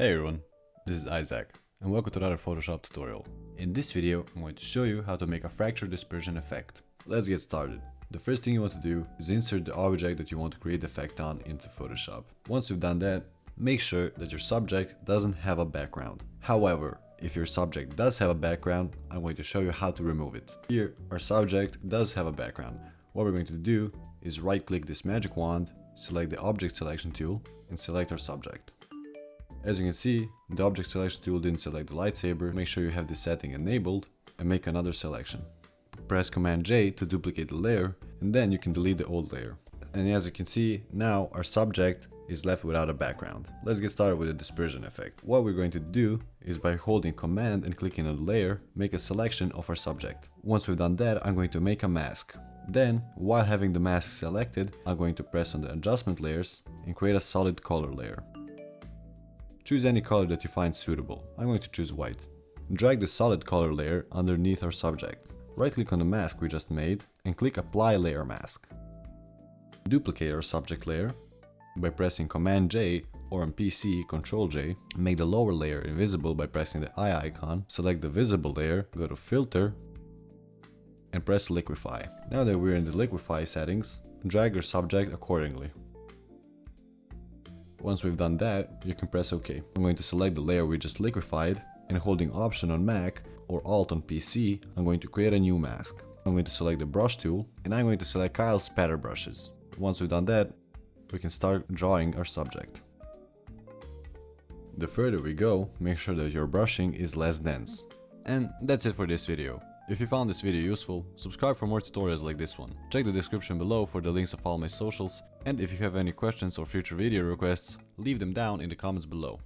Hey everyone, this is Isaac, and welcome to another Photoshop tutorial. In this video, I'm going to show you how to make a fracture dispersion effect. Let's get started. The first thing you want to do is insert the object that you want to create the effect on into Photoshop. Once you've done that, make sure that your subject doesn't have a background. However, if your subject does have a background, I'm going to show you how to remove it. Here, our subject does have a background. What we're going to do is right-click this magic wand, select the object selection tool, and select our subject. As you can see, the object selection tool didn't select the lightsaber. Make sure you have this setting enabled and make another selection. Press Command J to duplicate the layer, and then you can delete the old layer. And as you can see, now our subject is left without a background. Let's get started with the dispersion effect. What we're going to do is by holding Command and clicking on the layer, make a selection of our subject. Once we've done that, I'm going to make a mask. Then, while having the mask selected, I'm going to press on the adjustment layers and create a solid color layer. Choose any color that you find suitable. I'm going to choose white. Drag the solid color layer underneath our subject. Right-click on the mask we just made and click Apply Layer Mask. Duplicate our subject layer by pressing Command J, or on PC Ctrl J. Make the lower layer invisible by pressing the eye icon. Select the visible layer, go to Filter, and press Liquify. Now that we're in the Liquify settings, drag your subject accordingly. Once we've done that, you can press OK. I'm going to select the layer we just liquefied, and holding Option on Mac or Alt on PC, I'm going to create a new mask. I'm going to select the brush tool, and I'm going to select Kyle's spatter brushes. Once we've done that, we can start drawing our subject. The further we go, make sure that your brushing is less dense. And that's it for this video. If you found this video useful, subscribe for more tutorials like this one. Check the description below for the links of all my socials, and if you have any questions or future video requests, leave them down in the comments below.